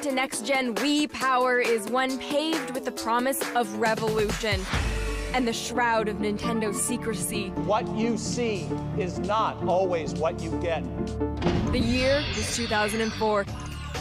to next-gen Wii power is one paved with the promise of revolution and the shroud of Nintendo's secrecy. What you see is not always what you get. The year was 2004,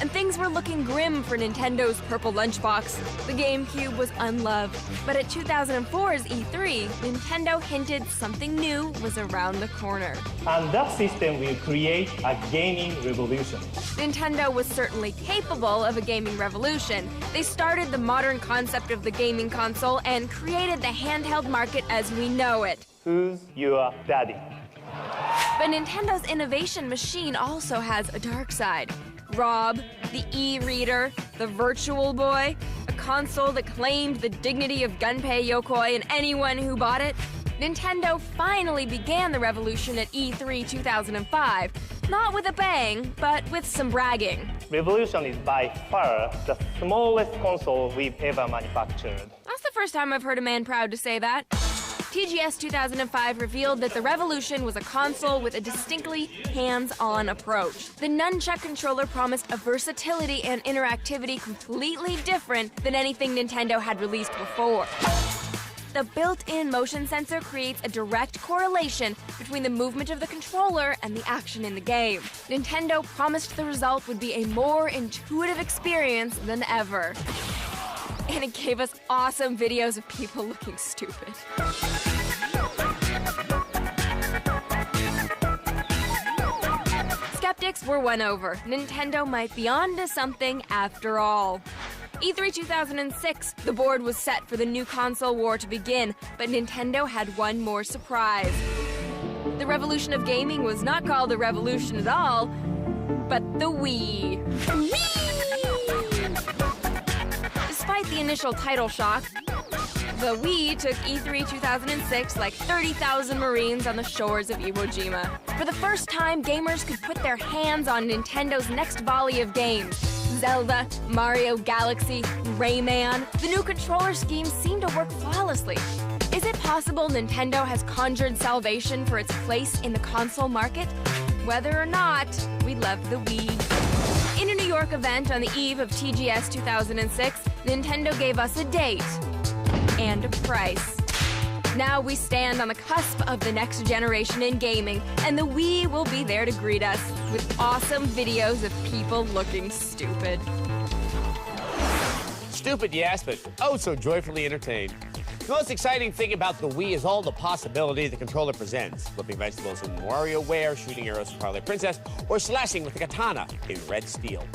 and things were looking grim for Nintendo's purple lunchbox. The GameCube was unloved, but at 2004's E3, Nintendo hinted something new was around the corner. And that system will create a gaming revolution. Nintendo was certainly capable of a gaming revolution. They started the modern concept of the gaming console and created the handheld market as we know it. Who's your daddy? But Nintendo's innovation machine also has a dark side. Rob, the e-reader, the Virtual Boy, a console that claimed the dignity of Gunpei Yokoi and anyone who bought it. Nintendo finally began the revolution at E3 2005, not with a bang, but with some bragging. Revolution is by far the smallest console we've ever manufactured. That's the first time I've heard a man proud to say that. TGS 2005 revealed that the Revolution was a console with a distinctly hands-on approach. The nunchuck controller promised a versatility and interactivity completely different than anything Nintendo had released before. The built-in motion sensor creates a direct correlation between the movement of the controller and the action in the game. Nintendo promised the result would be a more intuitive experience than ever. And it gave us awesome videos of people looking stupid. Skeptics were won over. Nintendo might be onto something after all. E3 2006, the board was set for the new console war to begin, but Nintendo had one more surprise. The revolution of gaming was not called a revolution at all, but the Wii. Despite the initial title shock, the Wii took E3 2006 like 30,000 Marines on the shores of Iwo Jima. For the first time, gamers could put their hands on Nintendo's next volley of games. Zelda, Mario Galaxy, Rayman. The new controller scheme seemed to work flawlessly. Is it possible Nintendo has conjured salvation for its place in the console market? Whether or not, we love the Wii. In a New York event on the eve of TGS 2006, Nintendo gave us a date and a price. Now we stand on the cusp of the next generation in gaming, and the Wii will be there to greet us with awesome videos of people looking stupid. Stupid, yes, but oh so joyfully entertained. The most exciting thing about the Wii is all the possibilities the controller presents. Flipping vegetables in WarioWare, shooting arrows in Twilight Princess, or slashing with a katana in Red Steel.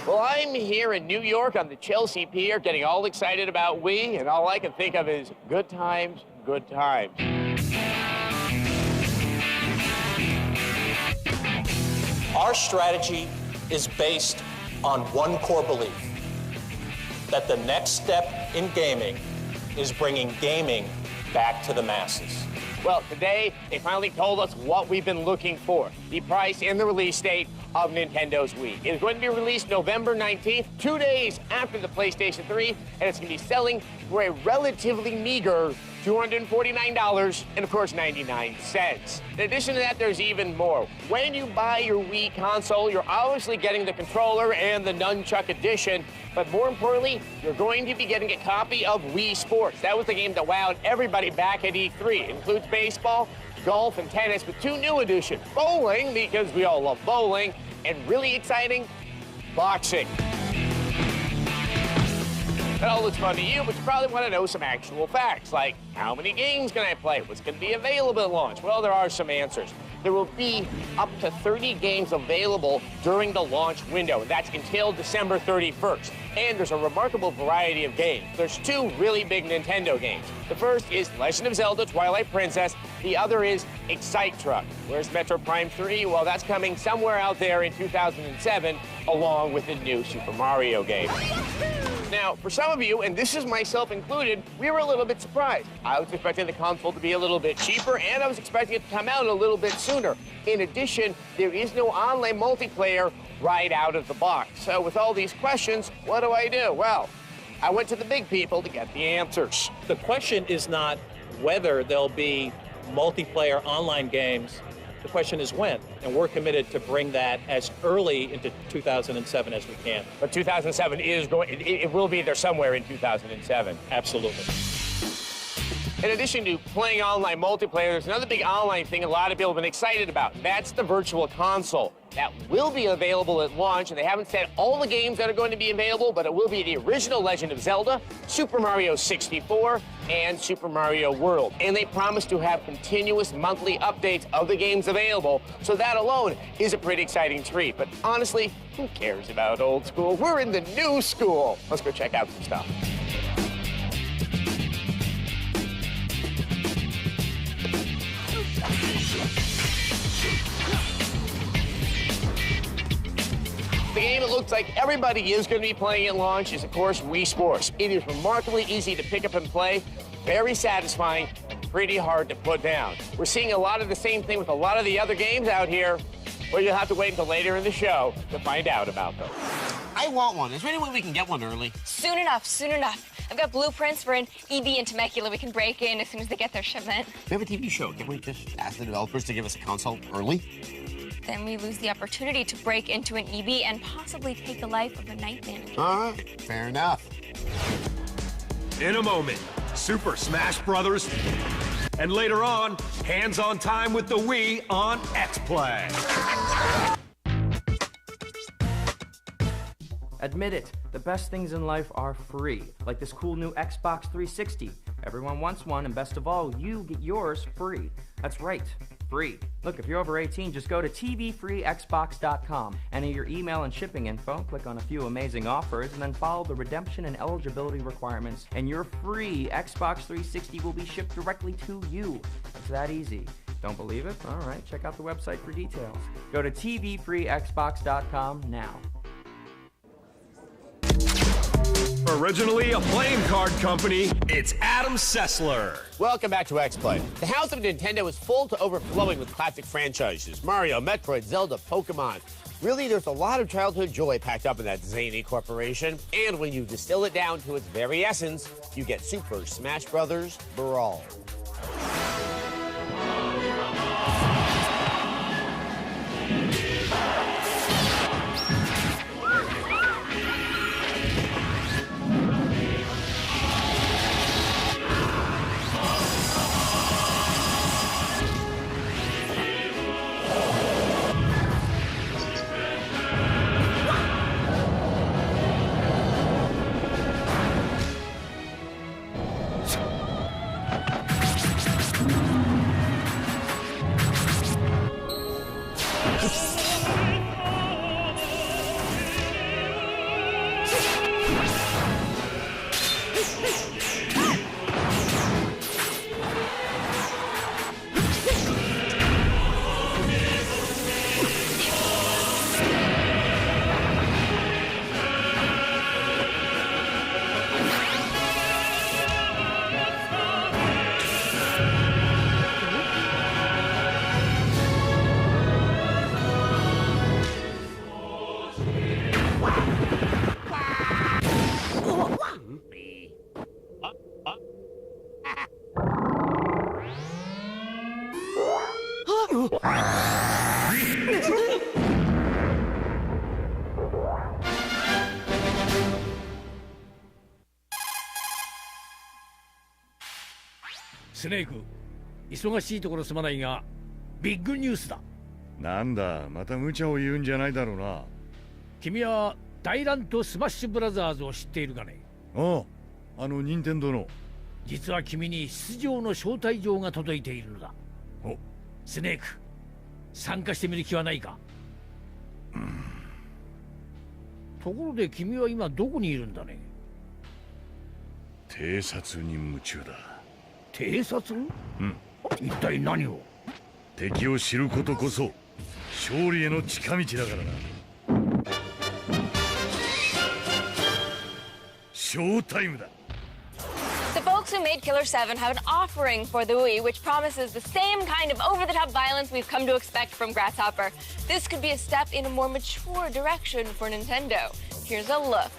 Well, I'm here in New York on the Chelsea Pier getting all excited about Wii, and all I can think of is good times, good times. Our strategy is based on one core belief, that the next step in gaming is bringing gaming back to the masses. Well, today, they finally told us what we've been looking for, the price and the release date of Nintendo's Wii. It is going to be released November 19th, 2 days after the PlayStation 3, and it's going to be selling for a relatively meager $249 and, of course, 99 cents. In addition to that, there's even more. When you buy your Wii console, you're obviously getting the controller and the Nunchuck edition, but more importantly, you're going to be getting a copy of Wii Sports. That was the game that wowed everybody back at E3. It includes baseball, golf, and tennis, with 2 new additions. Bowling, because we all love bowling, and really exciting, boxing. That all looks fun to you, but you probably want to know some actual facts, like how many games can I play? What's going to be available at launch? Well, there are some answers. There will be up to 30 games available during the launch window, and that's until December 31st. And there's a remarkable variety of games. There's 2 really big Nintendo games. The first is Legend of Zelda Twilight Princess. The other is Excite Truck. Where's Metro Prime 3? Well, that's coming somewhere out there in 2007, along with the new Super Mario game. Now, for some of you, and this is myself included, we were a little bit surprised. I was expecting the console to be a little bit cheaper, and I was expecting it to come out a little bit sooner. In addition, there is no online multiplayer right out of the box. So with all these questions, what do I do? Well, I went to the big people to get the answers. The question is not whether there'll be multiplayer online games The question is when, and we're committed to bring that as early into 2007 as we can. But 2007 is going, it will be there somewhere in 2007. Absolutely. In addition to playing online multiplayer, there's another big online thing a lot of people have been excited about. That's the Virtual Console. That will be available at launch, and they haven't said all the games that are going to be available, but it will be the original Legend of Zelda, Super Mario 64, and Super Mario World. And they promise to have continuous monthly updates of the games available, so that alone is a pretty exciting treat. But honestly, who cares about old school? We're in the new school. Let's go check out some stuff. The game it looks like everybody is going to be playing at launch is, of course, Wii Sports. It is remarkably easy to pick up and play, very satisfying, and pretty hard to put down. We're seeing a lot of the same thing with a lot of the other games out here, but you'll have to wait until later in the show to find out about them. I want one. Is there any way we can get one early? Soon enough, soon enough. I've got blueprints for an EB in Temecula we can break in as soon as they get their shipment. We have a TV show. Can we just ask the developers to give us a console early? Then we lose the opportunity to break into an EB and possibly take the life of a night manager. All right, fair enough. In a moment, Super Smash Brothers. And later on, hands-on time with the Wii on Xplay. Admit it, the best things in life are free, like this cool new Xbox 360. Everyone wants one, and best of all, you get yours free. That's right, free. Look, if you're over 18, just go to tvfreexbox.com, enter your email and shipping info, click on a few amazing offers, and then follow the redemption and eligibility requirements, and your free Xbox 360 will be shipped directly to you. It's that easy. Don't believe it? All right, check out the website for details. Go to tvfreexbox.com now. Originally a playing card company, it's Adam Sessler. Welcome back to Xplay. The house of Nintendo is full to overflowing with classic franchises. Mario, Metroid, Zelda, Pokemon. Really, there's a lot of childhood joy packed up in that zany corporation. And when you distill it down to its very essence, you get Super Smash Brothers Brawl.スネーク、忙しいところすまないが、ビッグニュースだ。なんだ、また無茶を言うんじゃないだろうな。君は大乱闘スマッシュブラザーズを知っているかね。ああ、あの任天堂の。実は君に出場の招待状が届いているのだ。お、スネーク、参加してみる気はないか。ところで君は今どこにいるんだね。偵察に夢中だ。偵察？一体何を？敵を知ることこそ勝利への近道だからな。ショータイムだ。The folks who made Killer 7 have an offering for the Wii, which promises the same kind of over-the-top violence we've come to expect from Grasshopper. This could be a step in a more mature direction for Nintendo. Here's a look.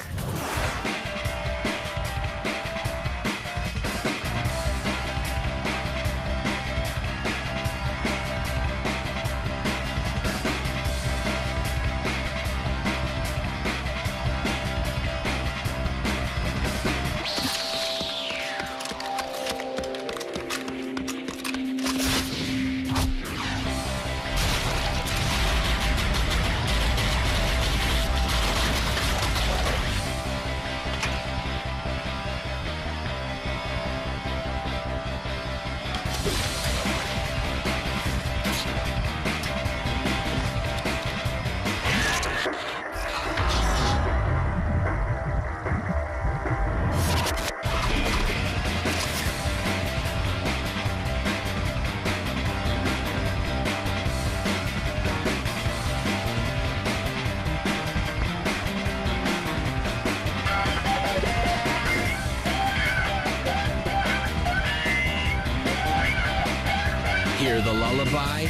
hear the lullaby?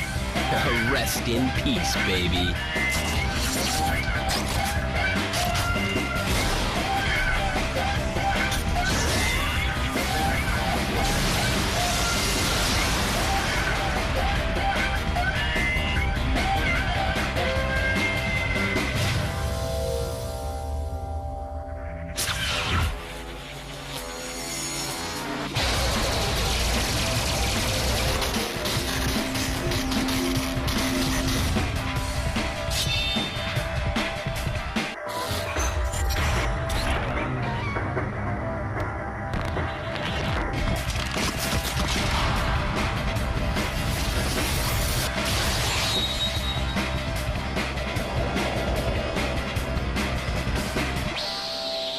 Rest in peace, baby.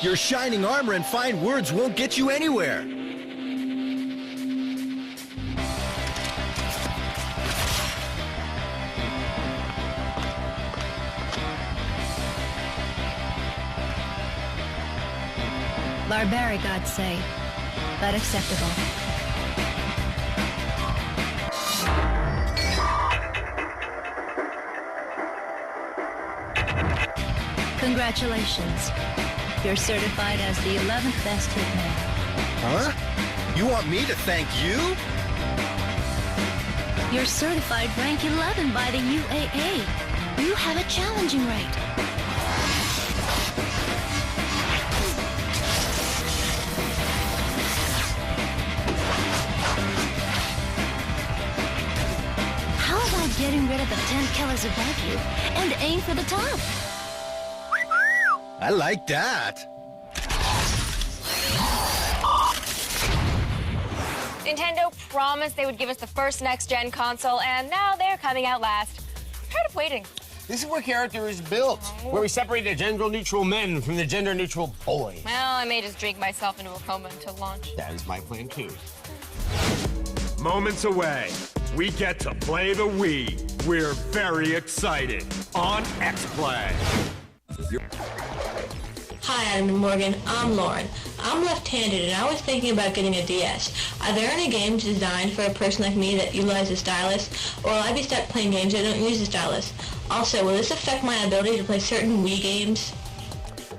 Your shining armor and fine words won't get you anywhere. Barbaric, I'd say, but acceptable. Congratulations. You're certified as the 11th best hitman. Huh? You want me to thank you? You're certified rank 11 by the UAA. You have a challenging rate. How about getting rid of the 10 killers above you and aim for the top? I like that. Nintendo promised they would give us the first next-gen console, and now they're coming out last. I'm tired of waiting. This is where character is built, where we separate the gender-neutral men from the gender-neutral boys. Well, I may just drink myself into a coma until launch. That is my plan, too. Moments away, we get to play the Wii. We're very excited on Xplay. Hi, Adam and Morgan. I'm Lauren. I'm left-handed, and I was thinking about getting a DS. Are there any games designed for a person like me that utilize a stylus, or will I be stuck playing games that don't use a stylus? Also, will this affect my ability to play certain Wii games?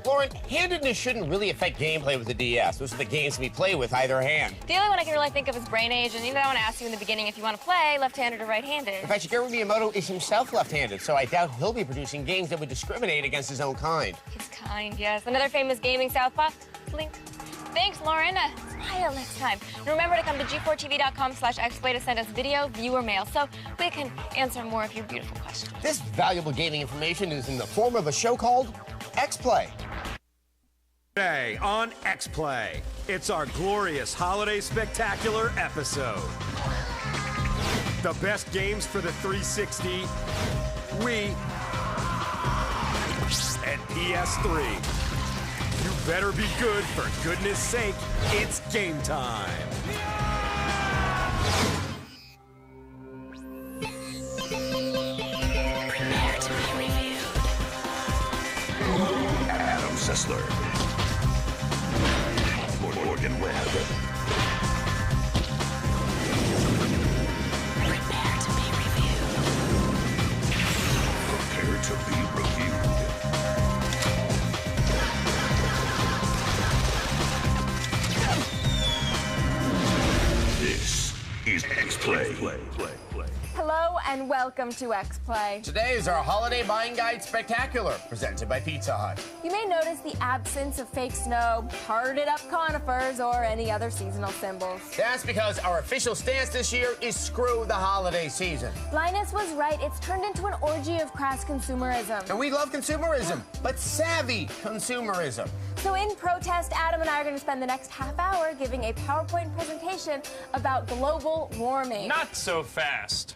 Lauren, handedness shouldn't really affect gameplay with the DS. Those are the games we play with either hand. The only one I can really think of is Brain Age, and even though I want to ask you in the beginning if you want to play left-handed or right-handed. In fact, Shigeru Miyamoto is himself left-handed, so I doubt he'll be producing games that would discriminate against his own kind. His kind, yes. Another famous gaming southpaw, Link. Thanks, Lauren. Try it next time. And remember to come to g4tv.com/xplay to send us video, viewer mail, so we can answer more of your beautiful questions. This valuable gaming information is in the form of a show called Xplay. Today on Xplay, it's our glorious holiday spectacular episode. The best games for the 360, Wii, and PS3. You better be good, for goodness sake. It's game time. Prepare to be reviewed. Adam Sessler. Morgan Webb. Prepare to be reviewed. Prepare to be reviewed. This is Xplay. Hello and welcome to Xplay. Today is our holiday buying guide spectacular, presented by Pizza Hut. You may notice the absence of fake snow, hearted up conifers, or any other seasonal symbols. That's because our official stance this year is screw the holiday season. Linus was right. It's turned into an orgy of crass consumerism. And we love consumerism, but savvy consumerism. So in protest, Adam and I are going to spend the next half hour giving a PowerPoint presentation about global warming. Not so fast.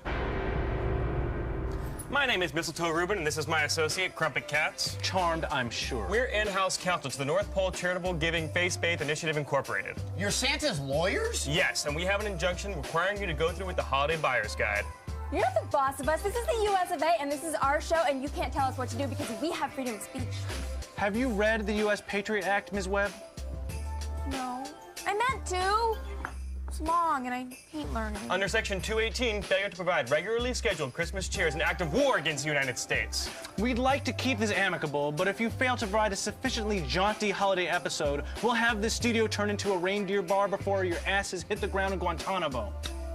My name is Mistletoe Rubin, and this is my associate, Crumpet Katz. Charmed, I'm sure. We're in-house counsel to the North Pole Charitable Giving Faith-Based Initiative Incorporated. You're Santa's lawyers? Yes, and we have an injunction requiring you to go through with the Holiday Buyer's Guide. You're not the boss of us. This is the US of A, and this is our show, and you can't tell us what to do because we have freedom of speech. Have you read the U.S. Patriot Act, Ms. Webb? No. I meant to. long, and I hate learning. Under Section 218, failure to provide regularly scheduled Christmas cheer is an act of war against the United States. We'd like to keep this amicable, but if you fail to provide a sufficiently jaunty holiday episode, we'll have this studio turn into a reindeer bar before your asses hit the ground in Guantanamo.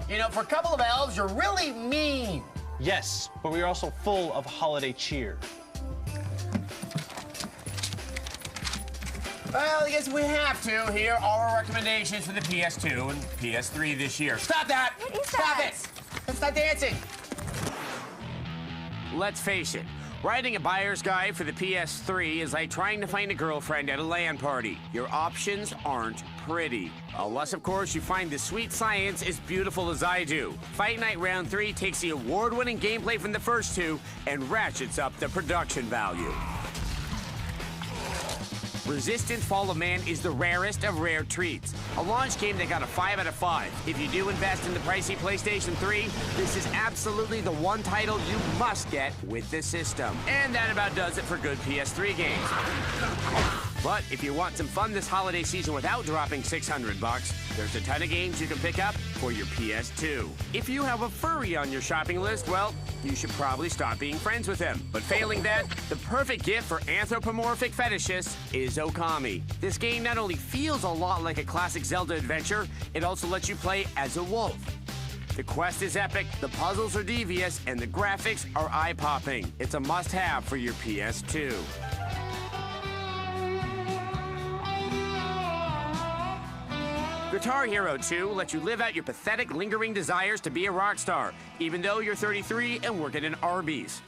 You know, for a couple of elves, you're really mean. Yes, but we are also full of holiday cheer. Well, I guess we have to. Here are our recommendations for the PS2 and PS3 this year. Stop that! What is Stop that? it! Stop dancing! Let's face it, writing a buyer's guide for the PS3 is like trying to find a girlfriend at a LAN party. Your options aren't pretty. Unless, of course, you find the sweet science as beautiful as I do. Fight Night Round 3 takes the award-winning gameplay from the first two and ratchets up the production value. Resistance Fall of Man is the rarest of rare treats. A launch game that got a 5 out of 5. If you do invest in the pricey PlayStation 3, this is absolutely the one title you must get with the system. And that about does it for good PS3 games. But if you want some fun this holiday season without dropping $600, there's a ton of games you can pick up for your PS2. If you have a furry on your shopping list, well, you should probably stop being friends with him. But failing that, the perfect gift for anthropomorphic fetishists is Okami. This game not only feels a lot like a classic Zelda adventure, it also lets you play as a wolf. The quest is epic, the puzzles are devious, and the graphics are eye-popping. It's a must-have for your PS2. Guitar Hero 2 lets you live out your pathetic, lingering desires to be a rock star, even though you're 33 and work at an Arby's.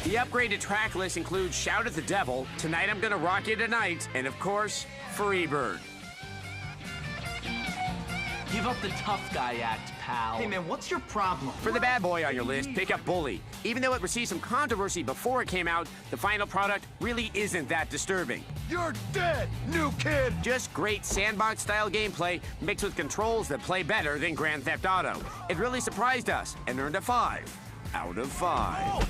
The upgraded track list includes Shout at the Devil, Tonight I'm Gonna Rock You Tonight, and of course, Freebird. Give up the tough guy act, pal. Hey man, what's your problem? For the bad boy on your list, pick up Bully. Even though it received some controversy before it came out, the final product really isn't that disturbing. You're dead, new kid! Just great sandbox-style gameplay mixed with controls that play better than Grand Theft Auto. It really surprised us and earned a 5 out of 5.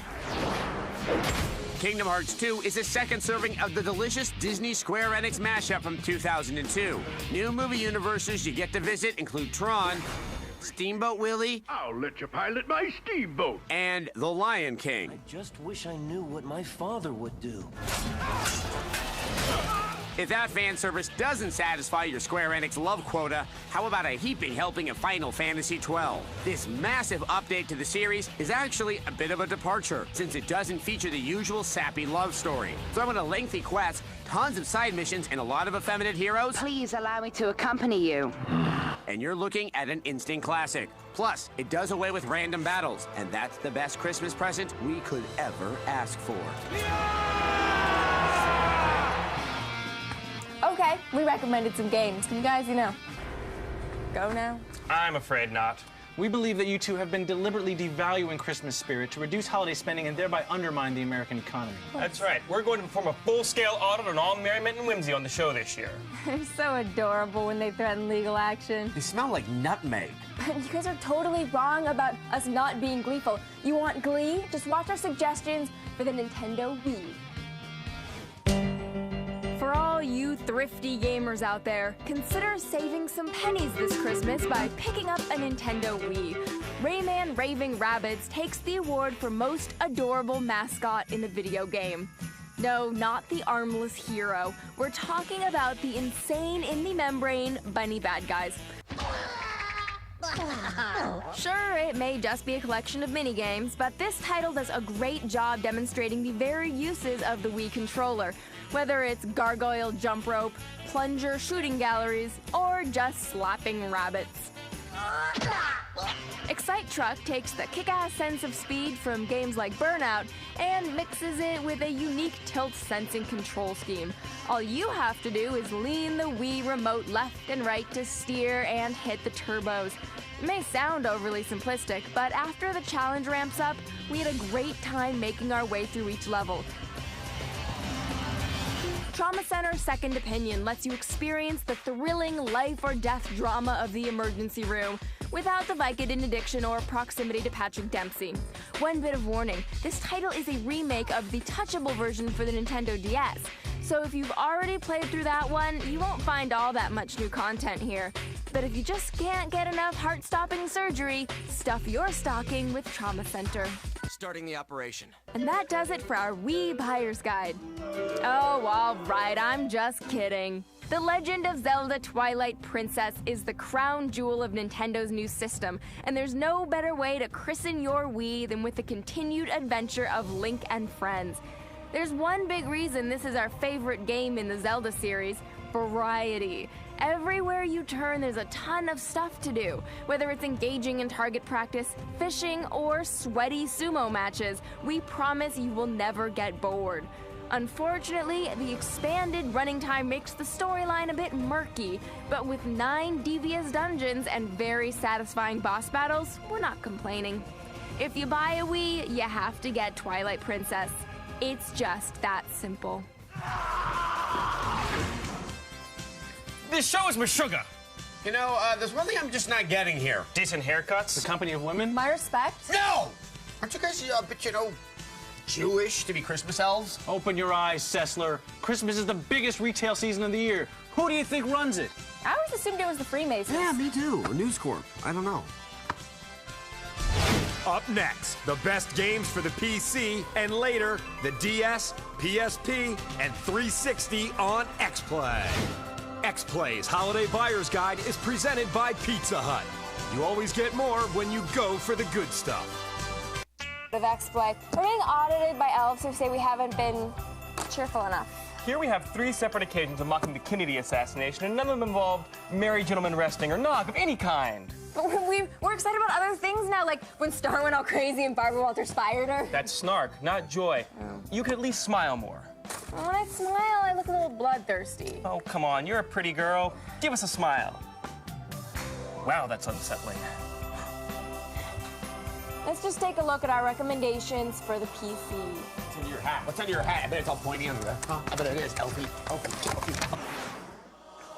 Kingdom Hearts 2 is a second serving of the delicious Disney Square Enix mashup from 2002. New movie universes you get to visit include Tron, Steamboat Willie, I'll let you pilot my steamboat, and The Lion King. I just wish I knew what my father would do. If that fan service doesn't satisfy your Square Enix love quota, how about a heaping helping of Final Fantasy XII? This massive update to the series is actually a bit of a departure, since it doesn't feature the usual sappy love story. Throw in a lengthy quest, tons of side missions, and a lot of effeminate heroes. Please allow me to accompany you. And you're looking at an instant classic. Plus, it does away with random battles, and that's the best Christmas present we could ever ask for. Okay, we recommended some games. Can you guys, go now? I'm afraid not. We believe that you two have been deliberately devaluing Christmas spirit to reduce holiday spending and thereby undermine the American economy. That's right. We're going to perform a full-scale audit on all merriment and whimsy on the show this year. They're so adorable when they threaten legal action. They smell like nutmeg. But you guys are totally wrong about us not being gleeful. You want glee? Just watch our suggestions for the Nintendo Wii. For all you thrifty gamers out there, consider saving some pennies this Christmas by picking up a Nintendo Wii. Rayman Raving Rabbids takes the award for most adorable mascot in a video game. No, not the armless hero. We're talking about the insane in the membrane bunny bad guys. Sure, it may just be a collection of minigames, but this title does a great job demonstrating the varied uses of the Wii controller, whether it's gargoyle jump rope, plunger shooting galleries, or just slapping rabbits. Excite Truck takes the kick-ass sense of speed from games like Burnout and mixes it with a unique tilt sensing control scheme. All you have to do is lean the Wii remote left and right to steer and hit the turbos. It may sound overly simplistic, but after the challenge ramps up, we had a great time making our way through each level. Trauma Center Second Opinion lets you experience the thrilling life-or-death drama of the emergency room without the Vicodin addiction or proximity to Patrick Dempsey. One bit of warning, this title is a remake of the touchable version for the Nintendo DS, so if you've already played through that one, you won't find all that much new content here. But if you just can't get enough heart-stopping surgery, stuff your stocking with Trauma Center. Starting the operation. And that does it for our Wii Buyer's Guide. Oh, all right, I'm just kidding. The Legend of Zelda Twilight Princess is the crown jewel of Nintendo's new system, and there's no better way to christen your Wii than with the continued adventure of Link and friends. There's one big reason this is our favorite game in the Zelda series: variety. Everywhere you turn, there's a ton of stuff to do. Whether it's engaging in target practice, fishing, or sweaty sumo matches, we promise you will never get bored. Unfortunately, the expanded running time makes the storyline a bit murky, but with 9 devious dungeons and very satisfying boss battles, we're not complaining. If you buy a Wii, you have to get Twilight Princess. It's just that simple. This show is Meshuggah. You know, there's one thing I'm just not getting here. Decent haircuts. The company of women. My respect. No! Aren't you guys a bit, Jewish to be Christmas elves? Open your eyes, Sessler. Christmas is the biggest retail season of the year. Who do you think runs it? I always assumed it was the Freemasons. Yeah, me too. Or News Corp. I don't know. Up next, the best games for the PC, and later, the DS, PSP, and 360 on Xplay. Xplay's Holiday Buyer's Guide is presented by Pizza Hut. You always get more when you go for the good stuff. Of Xplay. We're being audited by elves who say we haven't been cheerful enough. Here we have 3 separate occasions of mocking the Kennedy assassination, and none of them involved merry gentlemen resting or knock of any kind. But we're excited about other things now, like when Star went all crazy and Barbara Walters fired her. That's snark, not joy. You could at least smile more. When I smile, I look a little bloodthirsty. Oh, come on, you're a pretty girl. Give us a smile. Wow, that's unsettling. Let's just take a look at our recommendations for the PC. What's under your hat? What's under your hat? I bet it's all pointy under there. Huh? I bet it is. Elfie.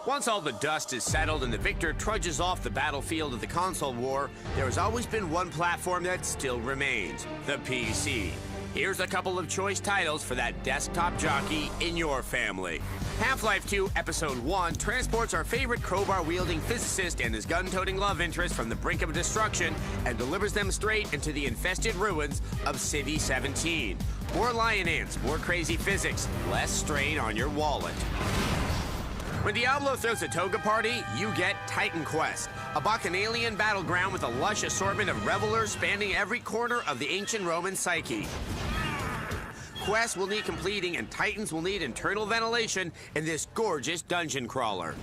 Once all the dust is settled and the victor trudges off the battlefield of the console war, there has always been one platform that still remains: the PC. Here's a couple of choice titles for that desktop jockey in your family. Half-Life 2 Episode 1 transports our favorite crowbar-wielding physicist and his gun-toting love interest from the brink of destruction and delivers them straight into the infested ruins of City 17. More lion ants, more crazy physics, less strain on your wallet. When Diablo throws a toga party, you get Titan Quest, a bacchanalian battleground with a lush assortment of revelers spanning every corner of the ancient Roman psyche. Quests will need completing, and Titans will need internal ventilation in this gorgeous dungeon crawler.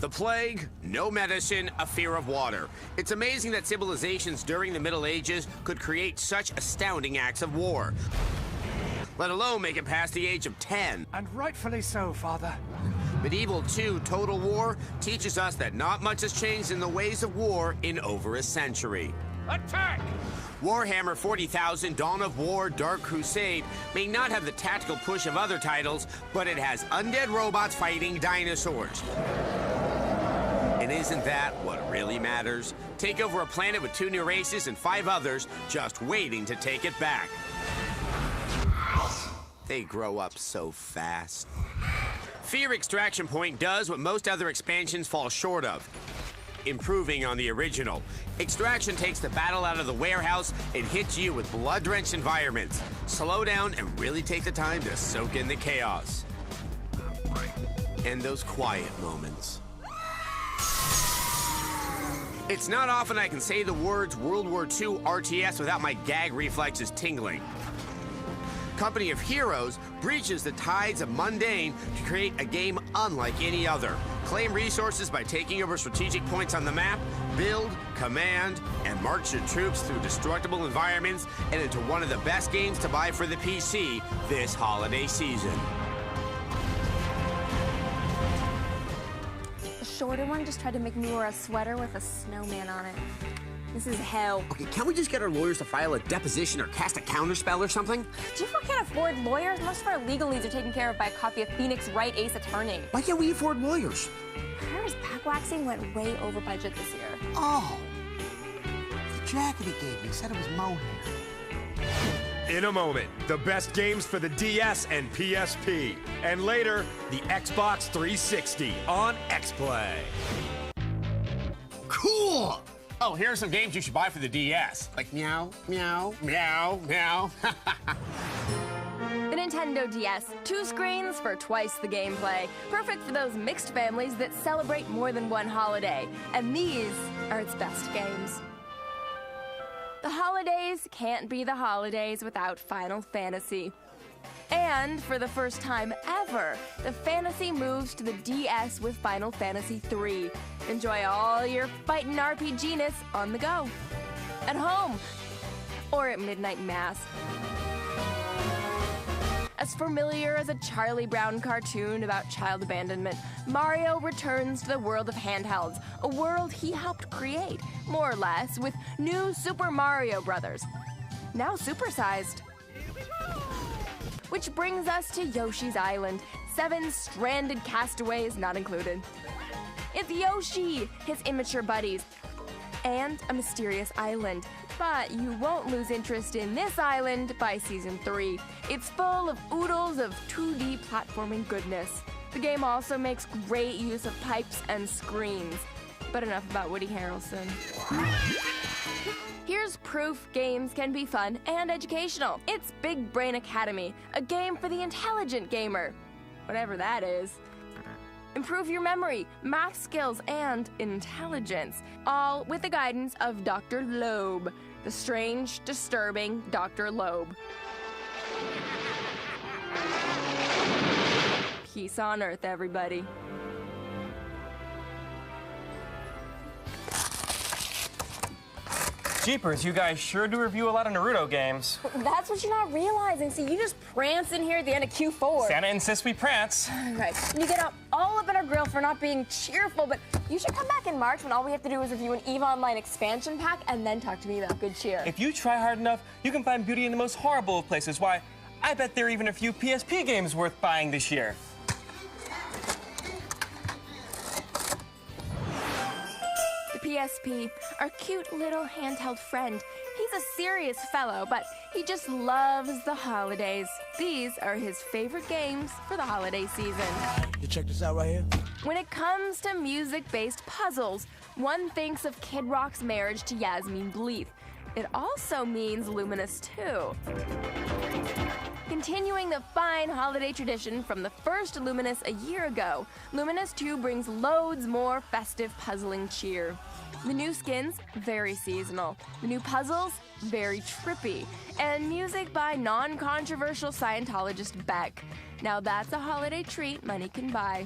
The plague, no medicine, a fear of water. It's amazing that civilizations during the Middle Ages could create such astounding acts of war, let alone make it past the age of 10. And rightfully so, Father. Medieval 2 Total War teaches us that not much has changed in the ways of war in over a century. Attack! Warhammer 40,000 Dawn of War Dark Crusade may not have the tactical push of other titles, but it has undead robots fighting dinosaurs. And isn't that what really matters? Take over a planet with 2 new races and 5 others just waiting to take it back. They grow up so fast. Fear Extraction Point does what most other expansions fall short of: improving on the original. Extraction takes the battle out of the warehouse and hits you with blood-drenched environments. Slow down and really take the time to soak in the chaos. And those quiet moments. It's not often I can say the words World War II RTS without my gag reflexes tingling. Company of Heroes breaches the tides of mundane to create a game unlike any other. Claim resources by taking over strategic points on the map, build, command, and march your troops through destructible environments and into one of the best games to buy for the PC this holiday season. The shorter one just tried to make me wear a sweater with a snowman on it. This is hell. Okay, can't we just get our lawyers to file a deposition or cast a counterspell or something? Do you can't afford lawyers? Most of our legal needs are taken care of by a copy of Phoenix Wright Ace Attorney. Why can't we afford lawyers? Harris back waxing went way over budget this year. Oh, the jacket he gave me said it was mohair. In a moment, the best games for the DS and PSP, and later, the Xbox 360 on Xplay. Cool! Oh, here are some games you should buy for the DS. Like meow, meow, meow, meow. The Nintendo DS, 2 screens for twice the gameplay. Perfect for those mixed families that celebrate more than one holiday. And these are its best games. The holidays can't be the holidays without Final Fantasy. And for the first time ever, the fantasy moves to the DS with Final Fantasy III. Enjoy all your fightin' RPG-ness on the go. At home. Or at midnight mass. As familiar as a Charlie Brown cartoon about child abandonment, Mario returns to the world of handhelds, a world he helped create, more or less, with new Super Mario Brothers. Now supersized. Which brings us to Yoshi's Island, 7 stranded castaways not included. It's Yoshi, his immature buddies, and a mysterious island. But you won't lose interest in this island by Season 3. It's full of oodles of 2D platforming goodness. The game also makes great use of pipes and screens. But enough about Woody Harrelson. Here's proof games can be fun and educational. It's Big Brain Academy, a game for the intelligent gamer. Whatever that is. Improve your memory, math skills, and intelligence, all with the guidance of Dr. Loeb, the strange, disturbing Dr. Loeb. Peace on Earth, everybody. Jeepers, you guys sure do review a lot of Naruto games. That's what you're not realizing. See, you just prance in here at the end of Q4. Santa insists we prance. Right. You get all up in our grill for not being cheerful, but you should come back in March when all we have to do is review an EVE Online expansion pack and then talk to me about good cheer. If you try hard enough, you can find beauty in the most horrible of places. Why, I bet there are even a few PSP games worth buying this year. PSP, our cute little handheld friend. He's a serious fellow, but he just loves the holidays. These are his favorite games for the holiday season. You check this out right here? When it comes to music-based puzzles, one thinks of Kid Rock's marriage to Yasmin Bleeth. It also means Luminous 2. Continuing the fine holiday tradition from the first Luminous a year ago, Luminous 2 brings loads more festive puzzling cheer. The new skins, very seasonal. The new puzzles, very trippy. And music by non-controversial Scientologist Beck. Now that's a holiday treat money can buy.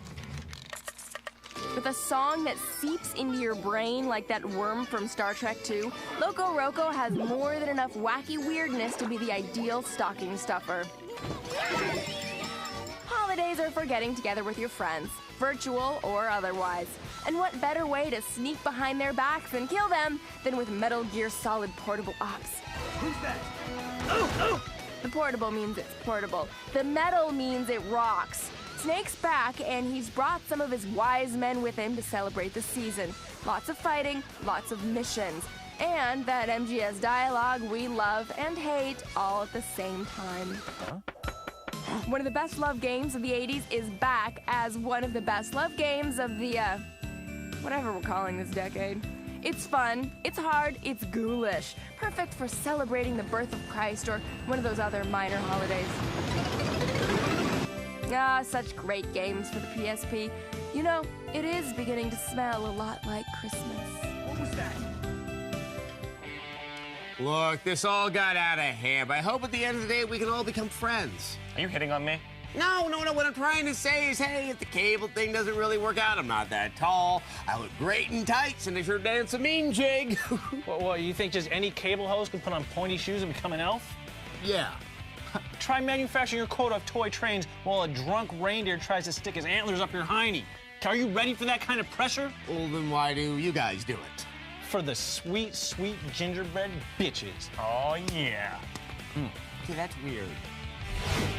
With a song that seeps into your brain like that worm from Star Trek II, Loco Roco has more than enough wacky weirdness to be the ideal stocking stuffer. Holidays are for getting together with your friends, virtual or otherwise. And what better way to sneak behind their backs and kill them than with Metal Gear Solid Portable Ops? Who's that? Oh! The portable means it's portable. The metal means it rocks. Snake's back, and he's brought some of his wise men with him to celebrate the season. Lots of fighting, lots of missions, and that MGS dialogue we love and hate all at the same time. Huh? One of the best love games of the 80s is back as one of the best love games of the, whatever we're calling this decade. It's fun, it's hard, it's ghoulish. Perfect for celebrating the birth of Christ or one of those other minor holidays. Ah, such great games for the PSP. You know, it is beginning to smell a lot like Christmas. What was that? Look, this all got out of hand, but I hope at the end of the day we can all become friends. Are you hitting on me? No. What I'm trying to say is, hey, if the cable thing doesn't really work out, I'm not that tall. I look great in tights, and I sure dance a mean jig. Well, you think just any cable host can put on pointy shoes and become an elf? Yeah. Try manufacturing your quota of toy trains while a drunk reindeer tries to stick his antlers up your hiney. Are you ready for that kind of pressure? Well, then why do you guys do it? For the sweet, sweet gingerbread bitches. Oh, yeah. Okay, that's weird.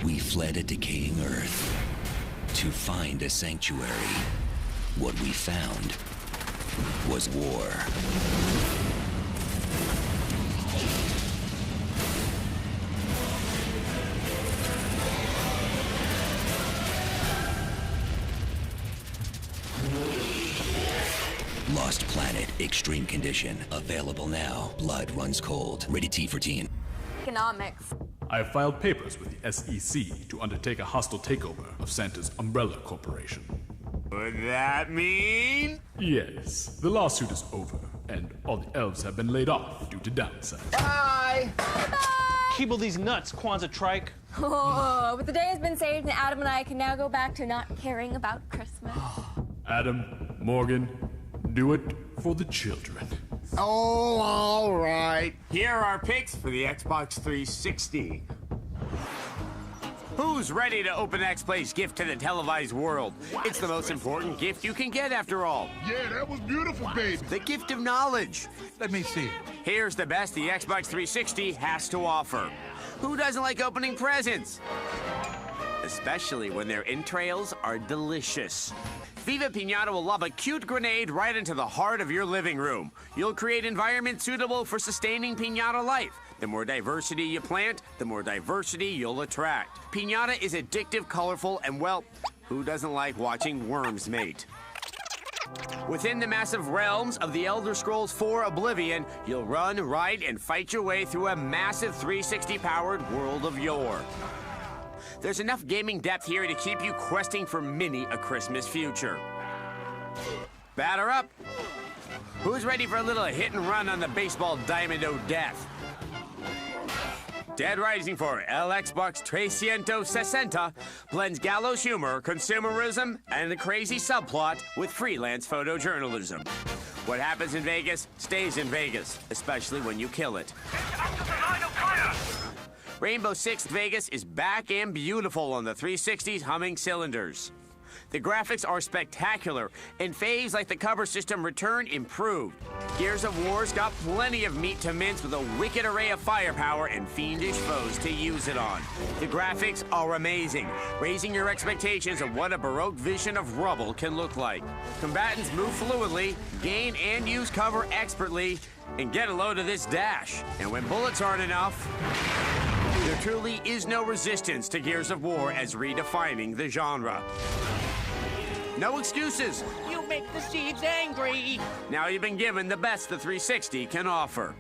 We fled a decaying Earth to find a sanctuary. What we found was war. Lost Planet Extreme Condition. Available now. Blood runs cold. Rated T for teen. Economics. I have filed papers with the SEC to undertake a hostile takeover of Santa's Umbrella Corporation. Would that mean? Yes, the lawsuit is over, and all the elves have been laid off due to downsizing. Bye! Keeble these nuts, Kwanzaa trike. Oh, but the day has been saved, and Adam and I can now go back to not caring about Christmas. Adam, Morgan, do it for the children. Oh, all right. Here are our picks for the Xbox 360. Who's ready to open Xplay's gift to the televised world? It's the most important gift you can get, after all. Yeah, that was beautiful, baby. The gift of knowledge. Let me see. Here's the best the Xbox 360 has to offer. Who doesn't like opening presents? Especially when their entrails are delicious. Viva Piñata will lob a cute grenade right into the heart of your living room. You'll create environments suitable for sustaining piñata life. The more diversity you plant, the more diversity you'll attract. Piñata is addictive, colorful, and, well, who doesn't like watching worms mate? Within the massive realms of the Elder Scrolls IV Oblivion, you'll run, ride, and fight your way through a massive 360-powered world of yore. There's enough gaming depth here to keep you questing for many a Christmas future. Batter up! Who's ready for a little hit and run on the baseball diamond o' death? Dead Rising for El Xbox 360 blends gallows humor, consumerism, and a crazy subplot with freelance photojournalism. What happens in Vegas stays in Vegas, especially when you kill it. Rainbow Six Vegas is back and beautiful on the 360's humming cylinders. The graphics are spectacular, and faves like the cover system return improved. Gears of War's got plenty of meat to mince with a wicked array of firepower and fiendish foes to use it on. The graphics are amazing, raising your expectations of what a Baroque vision of rubble can look like. Combatants move fluidly, gain and use cover expertly, and get a load of this dash. And when bullets aren't enough, there truly is no resistance to Gears of War as redefining the genre. No excuses. You make the seeds angry. Now you've been given the best the 360 can offer.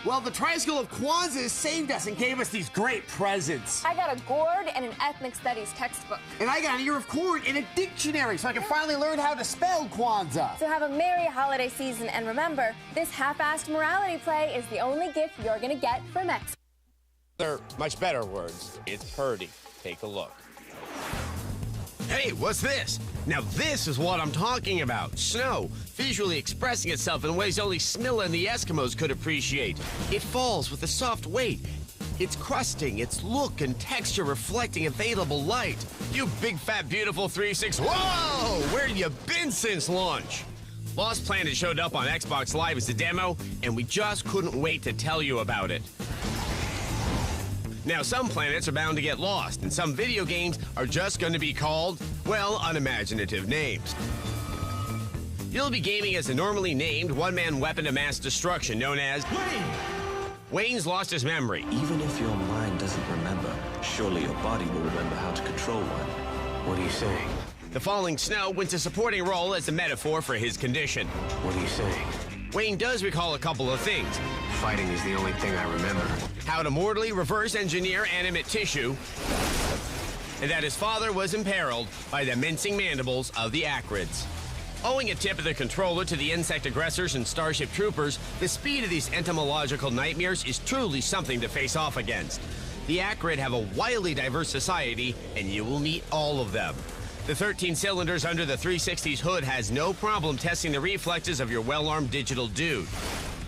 Well, the Tricycle of Kwanzaa saved us and gave us these great presents. I got a gourd and an ethnic studies textbook. And I got an ear of corn and a dictionary so I can finally learn how to spell Kwanzaa. So have a merry holiday season, and remember, this half-assed morality play is the only gift you're gonna get from X. They're much better words. It's Purdy. Take a look. Hey, what's this? Now this is what I'm talking about. Snow, visually expressing itself in ways only Smilla and the Eskimos could appreciate. It falls with a soft weight. It's crusting, its look and texture reflecting available light. You big, fat, beautiful 360. Whoa! Where have you been since launch? Lost Planet showed up on Xbox Live as a demo, and we just couldn't wait to tell you about it. Now, some planets are bound to get lost, and some video games are just going to be called, well, unimaginative names. You'll be gaming as a normally named one-man weapon of mass destruction known as Wayne. Wayne's lost his memory. Even if your mind doesn't remember, surely your body will remember how to control one. What are you saying? The falling snow wins a supporting role as a metaphor for his condition. What are you saying? Wayne does recall a couple of things. Fighting is the only thing I remember. How to mortally reverse engineer animate tissue, and that his father was imperiled by the mincing mandibles of the Acrids. Owing a tip of the controller to the insect aggressors and Starship Troopers, the speed of these entomological nightmares is truly something to face off against. The Acrid have a wildly diverse society, and you will meet all of them. The 13 cylinders under the 360's hood has no problem testing the reflexes of your well-armed digital dude.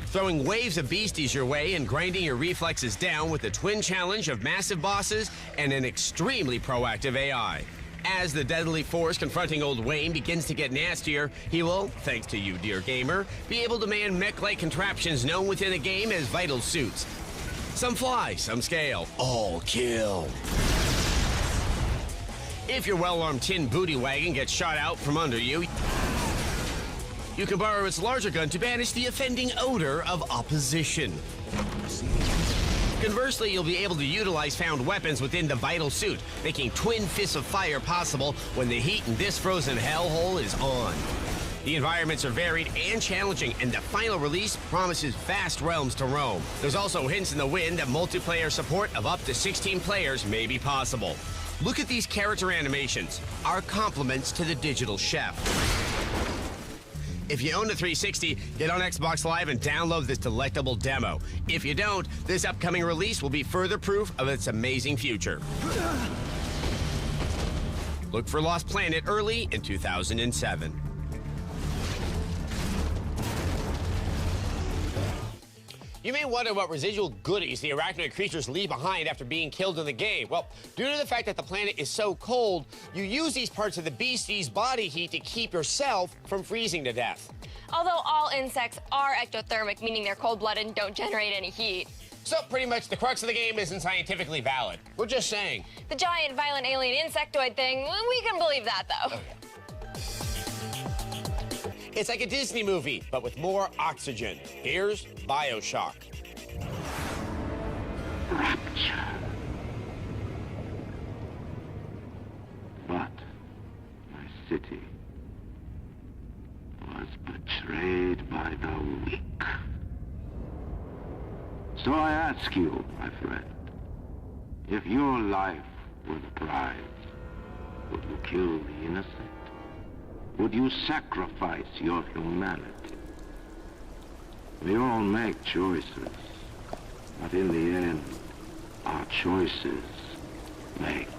Throwing waves of beasties your way and grinding your reflexes down with the twin challenge of massive bosses and an extremely proactive AI. As the deadly force confronting old Wayne begins to get nastier, he will, thanks to you, dear gamer, be able to man mech-like contraptions known within the game as vital suits. Some fly, some scale, all kill. If your well-armed tin booty wagon gets shot out from under you, you can borrow its larger gun to banish the offending odor of opposition. Conversely, you'll be able to utilize found weapons within the vital suit, making twin fists of fire possible when the heat in this frozen hellhole is on. The environments are varied and challenging, and the final release promises vast realms to roam. There's also hints in the wind that multiplayer support of up to 16 players may be possible. Look at these character animations, our compliments to the digital chef. If you own the 360, get on Xbox Live and download this delectable demo. If you don't, this upcoming release will be further proof of its amazing future. Look for Lost Planet early in 2007. You may wonder what residual goodies the arachnoid creatures leave behind after being killed in the game. Well, due to the fact that the planet is so cold, you use these parts of the beastie's body heat to keep yourself from freezing to death. Although all insects are ectothermic, meaning they're cold-blooded and don't generate any heat. So pretty much the crux of the game isn't scientifically valid. We're just saying. The giant violent alien insectoid thing, we can believe that, though. Okay. It's like a Disney movie, but with more oxygen. Here's BioShock. Rapture. But my city was betrayed by the weak. So I ask you, my friend, if your life were the prize, would you kill the innocent? Would you sacrifice your humanity? We all make choices, but in the end, our choices make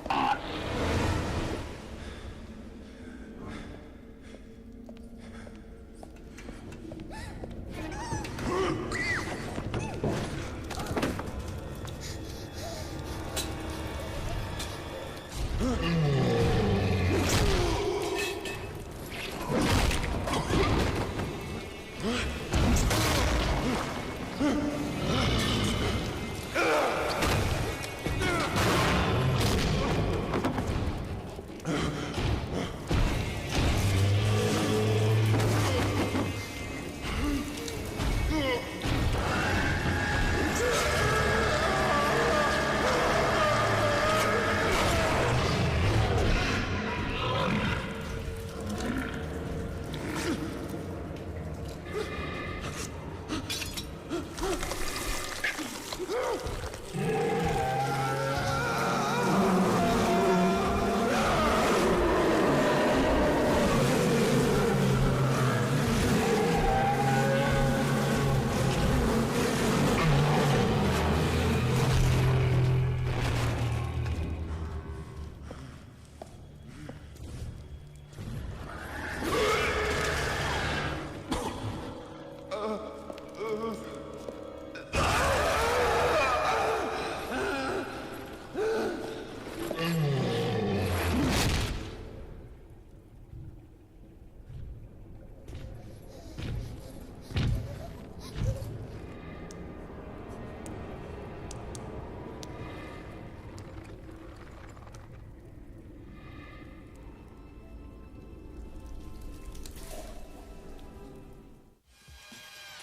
us.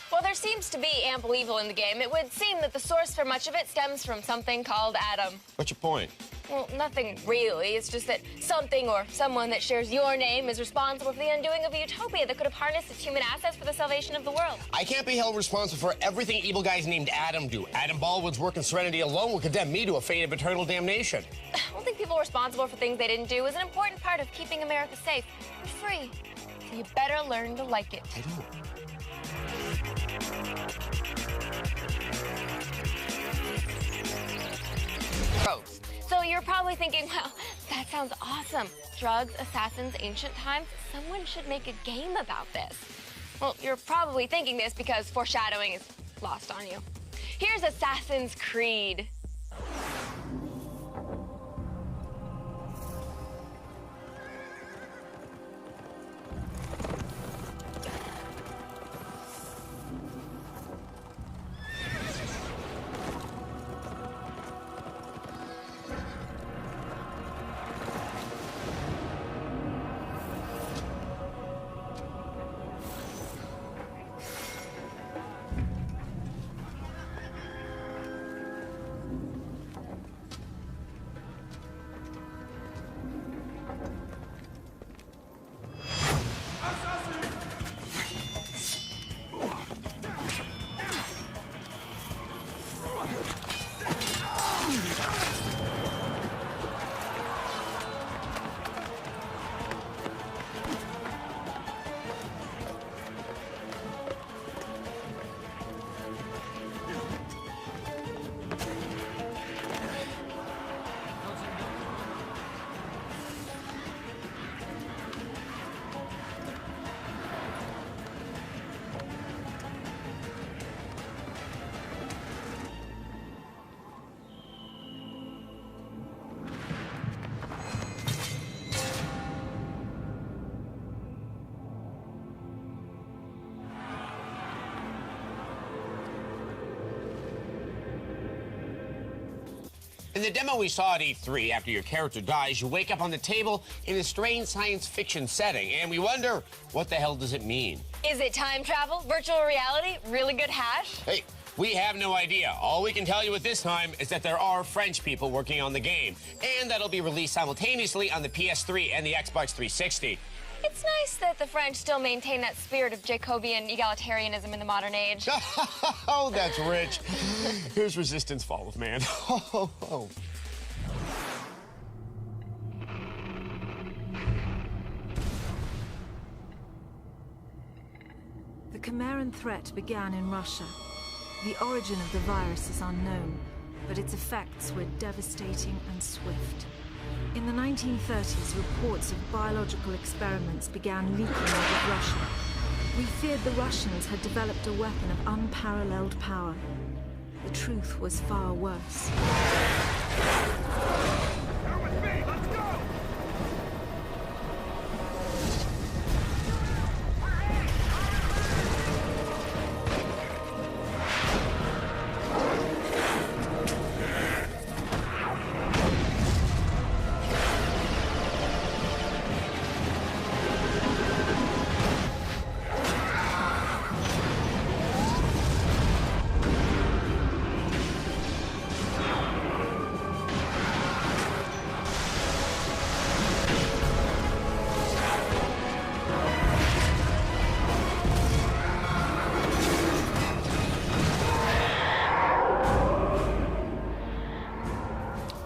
While there seems to be ample evil in the game, it would seem that the source for much of it stems from something called Adam. What's your point? Well, nothing really. It's just that something or someone that shares your name is responsible for the undoing of a utopia that could have harnessed its human assets for the salvation of the world. I can't be held responsible for everything evil guys named Adam do. Adam Baldwin's work in Serenity alone would condemn me to a fate of eternal damnation. I don't think people responsible for things they didn't do is an important part of keeping America safe and free. So you better learn to like it. I don't. Gross. So you're probably thinking, well, that sounds awesome. Drugs, assassins, ancient times. Someone should make a game about this. Well, you're probably thinking this because foreshadowing is lost on you. Here's Assassin's Creed. In the demo we saw at E3, after your character dies, you wake up on the table in a strange science fiction setting, and we wonder, what the hell does it mean? Is it time travel? Virtual reality? Really good hash? Hey, we have no idea. All we can tell you at this time is that there are French people working on the game, and that'll be released simultaneously on the PS3 and the Xbox 360. It's nice that the French still maintain that spirit of Jacobean egalitarianism in the modern age. Oh, that's rich. Here's Resistance Fall of Man. Oh. The Chimeran threat began in Russia. The origin of the virus is unknown, but its effects were devastating and swift. In the 1930s, reports of biological experiments began leaking out of Russia. We feared the Russians had developed a weapon of unparalleled power. The truth was far worse.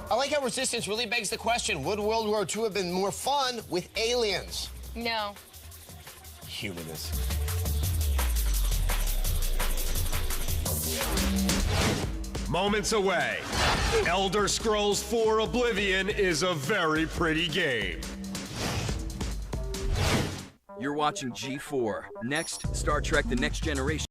I like how Resistance really begs the question, would World War II have been more fun with aliens? No. Humanist. Moments away. Elder Scrolls 4 Oblivion is a very pretty game. You're watching G4. Next, Star Trek The Next Generation.